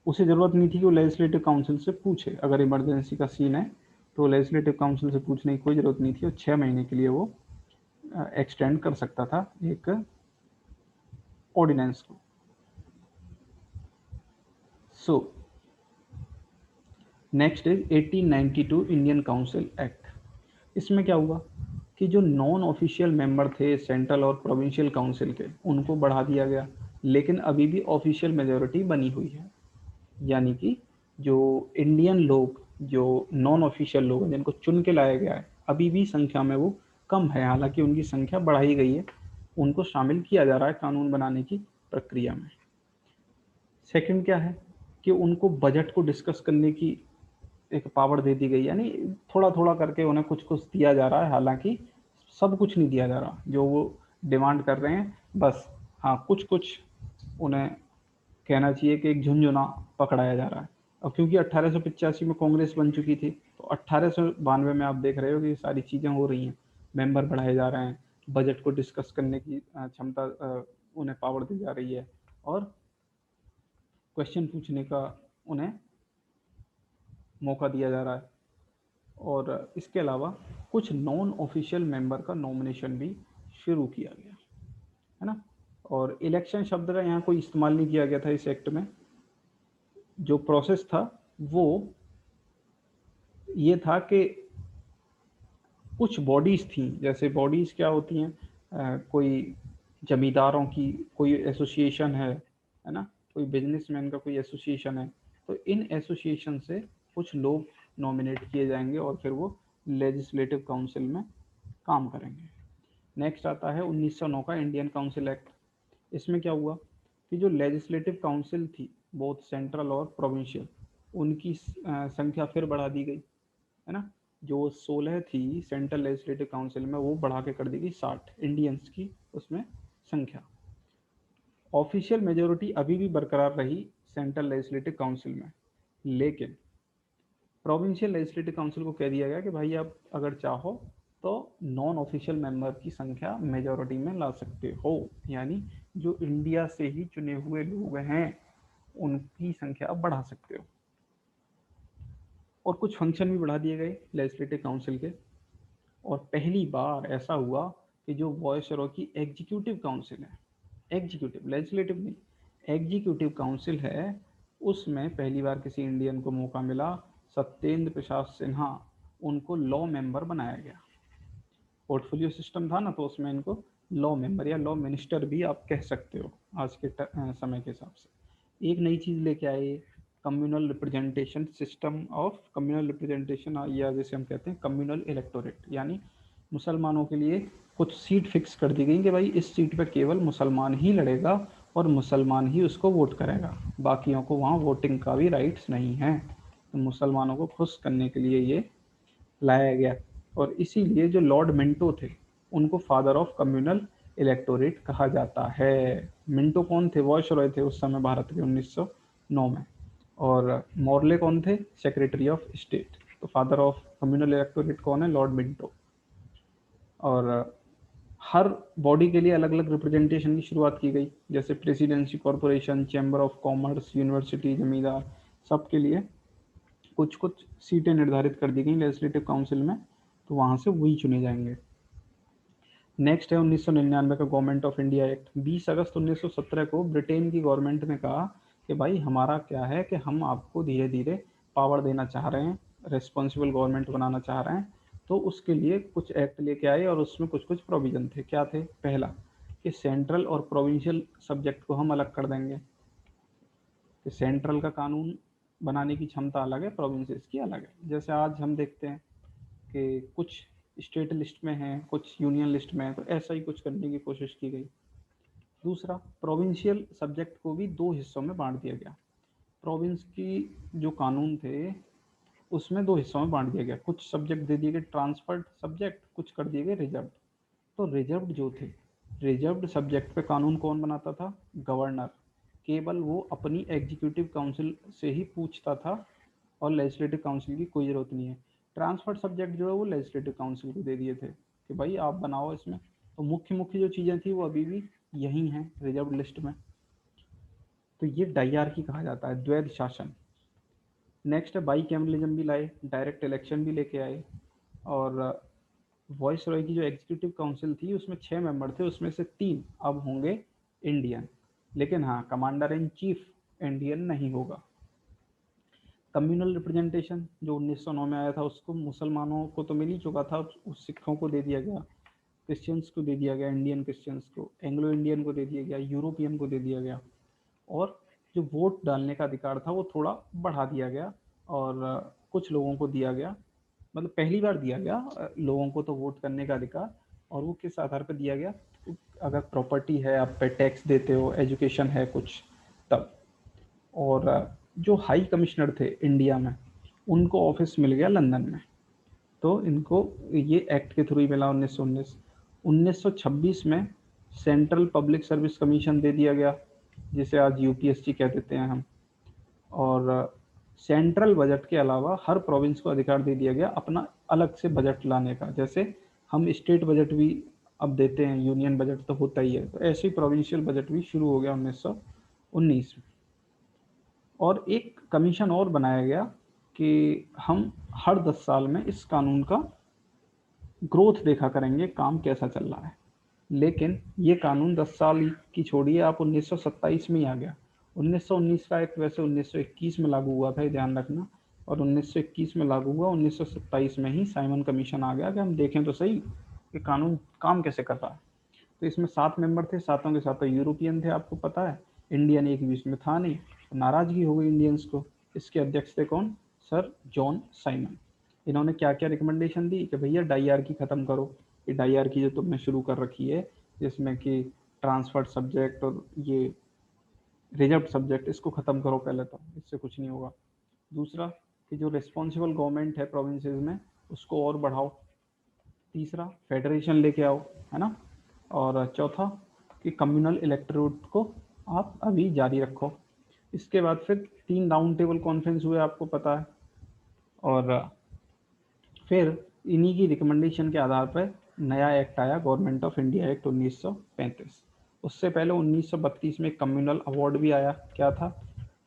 S1: उसे ज़रूरत नहीं थी कि वो लेजिस्लेटिव काउंसिल से पूछे। अगर इमरजेंसी का सीन है तो लेजिस्लेटिव काउंसिल से पूछने की कोई ज़रूरत नहीं थी, और 6 महीने के लिए वो एक्सटेंड कर सकता था एक ऑर्डिनेंस को। So next is 1892 Indian council act. इसमें क्या हुआ कि जो नॉन ऑफिशियल मेंबर थे सेंट्रल और प्रोविंशियल काउंसिल के, उनको बढ़ा दिया गया, लेकिन अभी भी ऑफिशियल मेजोरिटी बनी हुई है। यानी कि जो इंडियन लोग, जो नॉन ऑफिशियल लोग हैं, जिनको चुन के लाया गया है, अभी भी संख्या में वो कम है, हालांकि उनकी संख्या बढ़ाई गई है, उनको शामिल किया जा रहा है कानून बनाने की प्रक्रिया में। सेकंड क्या है कि उनको बजट को डिस्कस करने की एक पावर दे दी गई, यानी थोड़ा थोड़ा करके उन्हें कुछ कुछ दिया जा रहा है, हालांकि सब कुछ नहीं दिया जा रहा जो वो डिमांड कर रहे हैं, बस हाँ कुछ कुछ उन्हें कहना चाहिए कि एक झुंझुना पकड़ाया जा रहा है। और क्योंकि 1885 में कांग्रेस बन चुकी थी, तो 1892 में आप देख रहे हो कि ये सारी चीज़ें हो रही हैं, मेंबर बढ़ाए जा रहे हैं, बजट को डिस्कस करने की क्षमता उन्हें पावर दी जा रही है, और क्वेश्चन पूछने का उन्हें मौका दिया जा रहा है। और इसके अलावा कुछ नॉन ऑफिशियल मेंबर का नॉमिनेशन भी शुरू किया गया, है ना। और इलेक्शन शब्द का यहाँ कोई इस्तेमाल नहीं किया गया था इस एक्ट में। जो प्रोसेस था वो ये था कि कुछ बॉडीज़ थी, जैसे बॉडीज़ क्या होती हैं, कोई जमींदारों की कोई एसोसिएशन है ना, कोई बिजनेसमैन का कोई एसोसिएशन है, तो इन एसोसिएशन से कुछ लोग नॉमिनेट किए जाएंगे और फिर वो लेजिस्लेटिव काउंसिल में काम करेंगे। नेक्स्ट आता है 1909 का इंडियन काउंसिल एक्ट। इसमें क्या हुआ कि जो लेजिस्लेटिव काउंसिल थी, बोथ सेंट्रल और प्रोविंशियल, उनकी संख्या फिर बढ़ा दी गई, है ना। जो 16 थी सेंट्रल लेजिस्लेटिव काउंसिल में, वो बढ़ा के कर दी गई 60 इंडियंस की उसमें संख्या। ऑफिशियल मेजोरिटी अभी भी बरकरार रही सेंट्रल लेजिस्लेटिव काउंसिल में, लेकिन प्रोविंशियल लेजिस्लेटिव काउंसिल को कह दिया गया कि भाई आप अगर चाहो तो नॉन ऑफिशियल मेंबर की संख्या मेजोरिटी में ला सकते हो, यानी जो इंडिया से ही चुने हुए लोग हैं उनकी संख्या आप बढ़ा सकते हो। और कुछ फंक्शन भी बढ़ा दिए गए लेजिस्लेटिव काउंसिल के। और पहली बार ऐसा हुआ कि जो वॉयसरॉय की एग्जीक्यूटिव काउंसिल है, एग्जीक्यूटिव लेजिस्लेटिव नहीं, एग्जीक्यूटिव काउंसिल है, उसमें पहली बार किसी इंडियन को मौका मिला, सत्येंद्र प्रसाद सिन्हा, उनको लॉ मेंबर बनाया गया। पोर्टफोलियो सिस्टम था ना, तो उसमें इनको लॉ मेंबर या लॉ मिनिस्टर भी आप कह सकते हो आज के समय के हिसाब से। एक नई चीज़ लेके आए, communal representation system of communal representation, या जैसे हम कहते हैं कम्युनल इलेक्टोरेट, यानी मुसलमानों के लिए कुछ सीट फिक्स कर दी गई कि भाई इस सीट पर केवल मुसलमान ही लड़ेगा और मुसलमान ही उसको वोट करेगा, बाकियों को वहाँ वोटिंग का भी राइट्स नहीं है। तो मुसलमानों को खुश करने के लिए ये लाया गया, और इसीलिए जो लॉर्ड मिंटो थे उनको फादर ऑफ कम्युनल इलेक्टोरेट कहा जाता है। मिंटो कौन थे? वॉयसरॉय थे उस समय भारत के 1909 में। और मॉर्ले कौन थे? Secretary of state. तो फादर ऑफ कम्युनल इलेक्टोरेट कौन है? Lord Minto. और हर बॉडी के लिए अलग अलग रिप्रेजेंटेशन की शुरुआत की गई, जैसे presidency, corporation, chamber of commerce, university, जमींदार, सबके लिए कुछ कुछ सीटें निर्धारित कर दी गई लेजिस्लेटिव काउंसिल में, तो वहाँ से वही चुने जाएंगे। नेक्स्ट है 1999 का गवर्नमेंट ऑफ इंडिया एक्ट। 20 अगस्त 1917 को ब्रिटेन की गवर्नमेंट ने कहा कि भाई हमारा क्या है कि हम आपको धीरे धीरे पावर देना चाह रहे हैं, रिस्पॉन्सिबल गवर्नमेंट बनाना चाह रहे हैं, तो उसके लिए कुछ एक्ट लेके आए और उसमें कुछ कुछ प्रोविजन थे। क्या थे? पहला कि सेंट्रल और प्रोविंशियल सब्जेक्ट को हम अलग कर देंगे, कि सेंट्रल का कानून बनाने की क्षमता अलग है, प्रोविंसेस की अलग है। जैसे आज हम देखते हैं कि कुछ स्टेट लिस्ट में है, कुछ यूनियन लिस्ट में है, तो ऐसा ही कुछ करने की कोशिश की गई। दूसरा, प्रोविंशियल सब्जेक्ट को भी दो हिस्सों में बांट दिया गया। प्रोविंस की जो कानून थे उसमें दो हिस्सों में बांट दिया गया। कुछ सब्जेक्ट दे दिए गए ट्रांसफर्ड सब्जेक्ट, कुछ कर दिए गए रिजर्व। तो रिजर्व्ड जो थे, रिजर्व्ड सब्जेक्ट पे कानून कौन बनाता था? गवर्नर। केवल वो अपनी एग्जीक्यूटिव काउंसिल से ही पूछता था और लेजिस्लेटिव काउंसिल की कोई ज़रूरत नहीं है। ट्रांसफर्ड सब्जेक्ट जो है वो लेजिस्लेटिव काउंसिल को दे दिए थे कि भाई आप बनाओ इसमें। तो मुख्य मुख्य जो चीज़ें थी वो अभी भी यही हैं रिजर्व लिस्ट में। तो ये डायरकी कहा जाता है, द्वैध शासन। नेक्स्ट है बाई कैमरलिज्म भी लाए, डायरेक्ट इलेक्शन भी लेके आए। और वॉइस रॉय की जो एग्जीक्यूटिव काउंसिल थी उसमें 6 मेंबर थे, उसमें से 3 अब होंगे इंडियन, लेकिन हाँ कमांडर इन चीफ इंडियन नहीं होगा। कम्युनल रिप्रेजेंटेशन जो 1909 में आया था उसको मुसलमानों को तो मिल ही चुका था, उस सिखों को दे दिया गया, क्रिश्चियंस को दे दिया गया, इंडियन क्रिश्चियंस को, एंग्लो इंडियन को दे दिया गया, यूरोपियन को दे दिया गया। और जो वोट डालने का अधिकार था वो थोड़ा बढ़ा दिया गया और कुछ लोगों को दिया गया, मतलब पहली बार दिया गया लोगों को तो वोट करने का अधिकार। और वो किस आधार पर दिया गया? तो अगर प्रॉपर्टी है, आप पे टैक्स देते हो, एजुकेशन है कुछ, तब। और जो हाई कमिश्नर थे इंडिया में उनको ऑफिस मिल गया लंदन में, तो इनको ये एक्ट के थ्रू ही मिला 1919। 1926 में सेंट्रल पब्लिक सर्विस कमीशन दे दिया गया, जिसे आज यूपीएससी कह देते हैं हम। और सेंट्रल बजट के अलावा हर प्रोविंस को अधिकार दे दिया गया अपना अलग से बजट लाने का। जैसे हम स्टेट बजट भी अब देते हैं, यूनियन बजट तो होता ही है, तो ऐसे ही प्रोविंशियल बजट भी शुरू हो गया 1919 में। और एक कमीशन और बनाया गया कि हम हर 10 साल में इस कानून का ग्रोथ देखा करेंगे, काम कैसा चल रहा है। लेकिन ये कानून 10 साल की छोड़िए, आप 1927 में ही आ गया। 1919 का एक्ट वैसे 1921 में लागू हुआ था, ये ध्यान रखना, और 1921 में लागू हुआ, 1927 में ही साइमन कमीशन आ गया कि हम देखें तो सही कि कानून काम कैसे कर रहा है। तो इसमें 7 मेंबर थे, सातों के सातों यूरोपियन थे, आपको पता है। इंडियन एक बीच में था नहीं, तो नाराजगी हो गई इंडियंस को। इसके अध्यक्ष थे कौन? Sir John Simon. इन्होंने क्या क्या रिकमेंडेशन दी कि भैया डायरकी ख़त्म करो, ये डायरकी जो तुमने शुरू कर रखी है जिसमें कि ट्रांसफर्ड सब्जेक्ट और ये रिजर्व सब्जेक्ट, इसको ख़त्म करो पहले, तो इससे कुछ नहीं होगा। दूसरा कि जो रिस्पॉन्सिबल गवर्नमेंट है प्रोविंसेस में उसको और बढ़ाओ। तीसरा फेडरेशन लेके आओ, है ना। और चौथा कि कम्युनल इलेक्टोरेट को आप अभी जारी रखो। इसके बाद फिर 3 राउंड टेबल कॉन्फ्रेंस हुए, आपको पता है। और फिर इन्हीं की रिकमेंडेशन के आधार पर नया एक्ट आया, गवर्नमेंट ऑफ इंडिया एक्ट 1935। उससे पहले 1932 में कम्युनल अवार्ड भी आया। क्या था?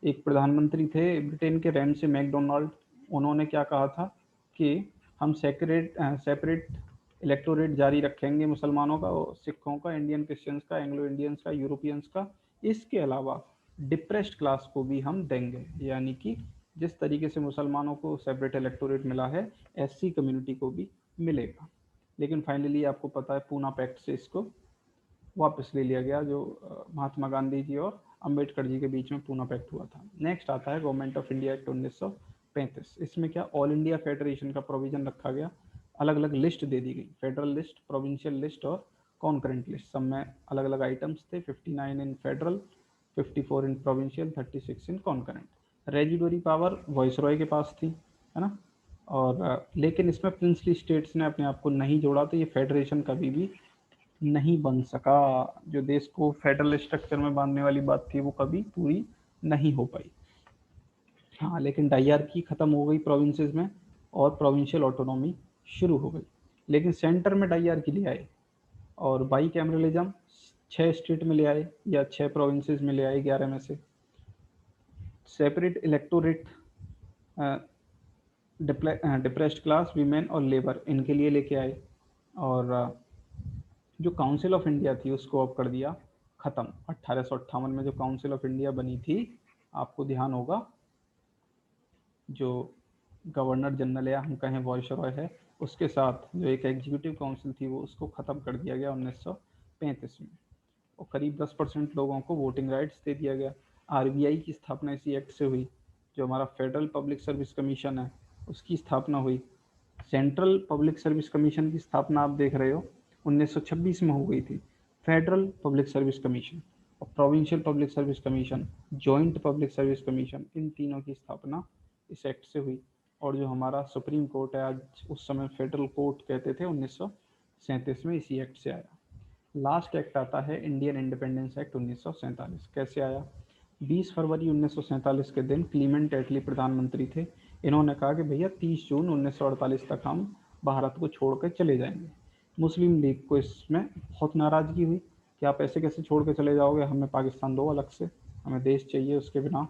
S1: एक प्रधानमंत्री थे ब्रिटेन के, रैमसे मैकडोनाल्ड। उन्होंने क्या कहा था कि हम सेपरेट इलेक्टोरेट जारी रखेंगे मुसलमानों का, सिखों का, इंडियन क्रिश्चियंस का, एंग्लो इंडियंस का, यूरोपियंस का। इसके अलावा डिप्रेस्ड क्लास को भी हम देंगे, यानी कि जिस तरीके से मुसलमानों को सेपरेट इलेक्टोरेट मिला है, एससी कम्युनिटी को भी मिलेगा। लेकिन फाइनली आपको पता है पूना पैक्ट से इसको वापस ले लिया गया, जो महात्मा गांधी जी और अंबेडकर जी के बीच में पूना पैक्ट हुआ था। नेक्स्ट आता है गवर्नमेंट ऑफ इंडिया एक्ट 1935। इसमें क्या ऑल इंडिया फेडरेशन का प्रोविजन रखा गया, अलग अलग लिस्ट दे दी गई, फेडरल लिस्ट, प्रोविंशियल लिस्ट और कॉन्करेंट लिस्ट। सब में अलग अलग आइटम्स थे, 59 in federal, 54 in provincial, 36 in concurrent. Residuary power viceroy के पास थी, है ना। और लेकिन इसमें प्रिंसली स्टेट्स ने अपने आप को नहीं जोड़ा, तो ये फेडरेशन कभी भी नहीं बन सका। जो देश को फेडरल स्ट्रक्चर में बांधने वाली बात थी वो कभी पूरी नहीं हो पाई। हाँ, लेकिन डाइयार्की खत्म हो गई प्रोविंसेस में और प्रोविंशियल ऑटोनॉमी शुरू हो गई। लेकिन सेंटर में डाइयार्की ले आए और बाई कैमरलिज्म 6 स्टेट में ले आए या 6 प्रोविंसेस में ले आए 11 में से। Separate electorate, depressed class, women और लेबर, इनके लिए लेके आए। और जो काउंसिल ऑफ इंडिया थी उसको अब कर दिया ख़त्म। 1858 में जो काउंसिल ऑफ इंडिया बनी थी, आपको ध्यान होगा, जो गवर्नर जनरल या हम कहें वॉइसरॉय है, उसके साथ जो एक एग्जीक्यूटिव काउंसिल थी वो उसको ख़त्म कर दिया गया 1935 में। और करीब 10% लोगों को वोटिंग राइट्स दे दिया गया। आरबीआई की स्थापना इसी एक्ट से हुई। जो हमारा फेडरल पब्लिक सर्विस कमीशन है उसकी स्थापना हुई। सेंट्रल पब्लिक सर्विस कमीशन की स्थापना आप देख रहे हो 1926 में हो गई थी। फेडरल पब्लिक सर्विस कमीशन और provincial public service commission, joint public service commission, इन तीनों की स्थापना इस एक्ट से हुई। और जो हमारा सुप्रीम कोर्ट है, आज उस समय फेडरल कोर्ट कहते थे, 1937 में इसी एक्ट से आया। लास्ट एक्ट आता है इंडियन इंडिपेंडेंस एक्ट 1947। कैसे आया? 20 फरवरी 1947 के दिन क्लीमेंट एटली प्रधानमंत्री थे। इन्होंने कहा कि भैया 30 जून 1948 तक हम भारत को छोड़कर चले जाएंगे। मुस्लिम लीग को इसमें बहुत नाराज़गी हुई कि आप ऐसे कैसे छोड़ के चले जाओगे, हमें पाकिस्तान दो अलग से, हमें देश चाहिए, उसके बिना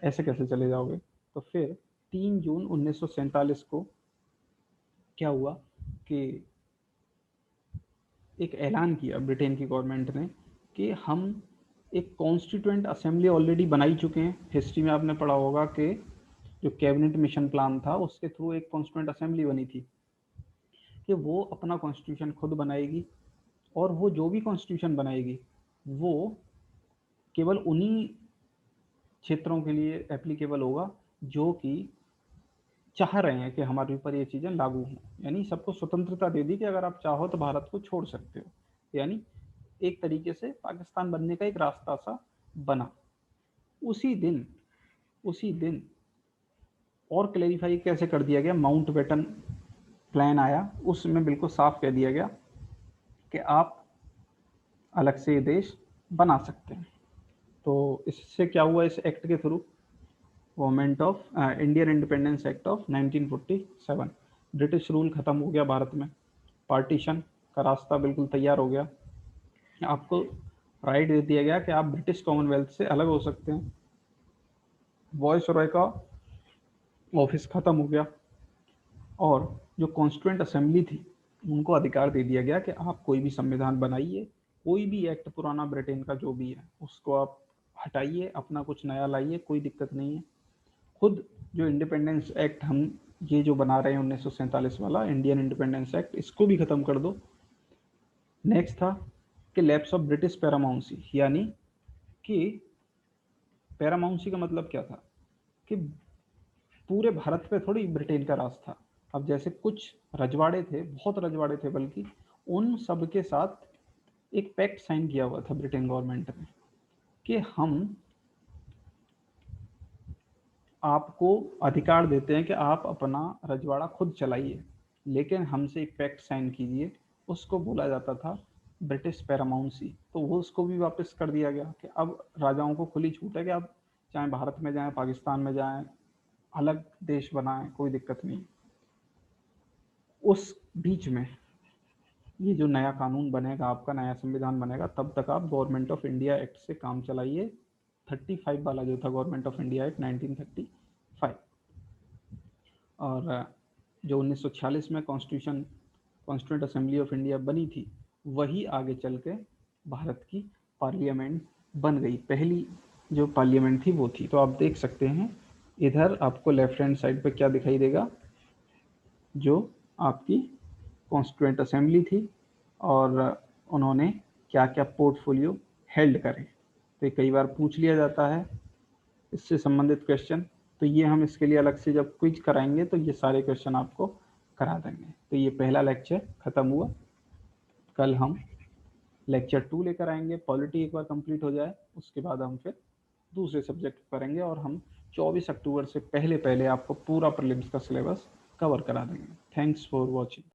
S1: ऐसे कैसे चले जाओगे। तो फिर 3 जून 1947 को क्या हुआ कि एक ऐलान किया ब्रिटेन की गवर्नमेंट ने कि हम एक कॉन्स्टिट्यूएंट असेंबली ऑलरेडी बना ही चुके हैं। हिस्ट्री में आपने पढ़ा होगा कि जो कैबिनेट मिशन प्लान था उसके थ्रू एक कॉन्स्टिट्यूएंट असेंबली बनी थी कि वो अपना कॉन्स्टिट्यूशन खुद बनाएगी और वो जो भी कॉन्स्टिट्यूशन बनाएगी वो केवल उन्हीं क्षेत्रों के लिए एप्लीकेबल होगा जो कि चाह रहे हैं कि हमारे ऊपर ये चीज़ें लागू हों। यानी सबको स्वतंत्रता दे दी कि अगर आप चाहो तो भारत को छोड़ सकते हो। यानी एक तरीके से पाकिस्तान बनने का एक रास्ता सा बना। उसी दिन उसी दिन और क्लेरिफाई कैसे कर दिया गया, माउंटबेटन प्लान आया, उसमें बिल्कुल साफ कह दिया गया कि आप अलग से ये देश बना सकते हैं। तो इससे क्या हुआ, इस एक्ट के through government of Indian independence act of 1947, British rule खत्म हो गया भारत में। पार्टीशन का रास्ता बिल्कुल तैयार हो गया। आपको राइट दे दिया गया कि आप ब्रिटिश कॉमनवेल्थ से अलग हो सकते हैं। वॉइसरॉय का ऑफिस खत्म हो गया और जो कॉन्स्टिट्यूएंट असेंबली थी उनको अधिकार दे दिया गया कि आप कोई भी संविधान बनाइए, कोई भी एक्ट पुराना ब्रिटेन का जो भी है उसको आप हटाइए, अपना कुछ नया लाइए, कोई दिक्कत नहीं है। खुद जो इंडिपेंडेंस एक्ट हम ये जो बना रहे हैं 1947 वाला इंडियन इंडिपेंडेंस एक्ट, इसको भी ख़त्म कर दो। नेक्स्ट था कि लैप्स ऑफ ब्रिटिश पैरामाउंसी, यानी कि पैरामाउंसी का मतलब क्या था कि पूरे भारत पे थोड़ी ब्रिटेन का राज था। अब जैसे कुछ रजवाड़े थे, बहुत रजवाड़े थे बल्कि, उन सब के साथ एक पैक्ट साइन किया हुआ था ब्रिटेन गवर्नमेंट ने कि हम आपको अधिकार देते हैं कि आप अपना रजवाड़ा खुद चलाइए, लेकिन हमसे एक पैक्ट साइन कीजिए। उसको बोला जाता था ब्रिटिश पैरामाउंसी। तो वो उसको भी वापस कर दिया गया कि अब राजाओं को खुली छूट है कि आप चाहे भारत में जाएं, पाकिस्तान में जाएं, अलग देश बनाएं, कोई दिक्कत नहीं। उस बीच में ये जो नया कानून बनेगा, आपका नया संविधान बनेगा, तब तक आप गवर्नमेंट ऑफ इंडिया एक्ट से काम चलाइए। 35 वाला जो था गवर्नमेंट ऑफ इंडिया एक्ट 1935। और जो 1946 में कॉन्स्टिट्यूंट असेंबली ऑफ इंडिया बनी थी, वही आगे चल के भारत की पार्लियामेंट बन गई। पहली जो पार्लियामेंट थी वो थी। तो आप देख सकते हैं इधर आपको लेफ्ट हैंड साइड पे क्या दिखाई देगा, जो आपकी कॉन्स्टिट्यूएंट असेंबली थी और उन्होंने क्या क्या पोर्टफोलियो हेल्ड करे। तो कई बार पूछ लिया जाता है इससे संबंधित क्वेश्चन, तो ये हम इसके लिए अलग से जब क्विज कराएंगे तो ये सारे क्वेश्चन आपको करा देंगे। तो ये पहला लेक्चर ख़त्म हुआ। कल हम लेक्चर 2 लेकर आएंगे। पॉलिटी एक बार कंप्लीट हो जाए उसके बाद हम फिर दूसरे सब्जेक्ट करेंगे और हम 24 अक्टूबर से पहले पहले आपको पूरा प्रीलिम्स का सिलेबस कवर करा देंगे। Thanks for watching.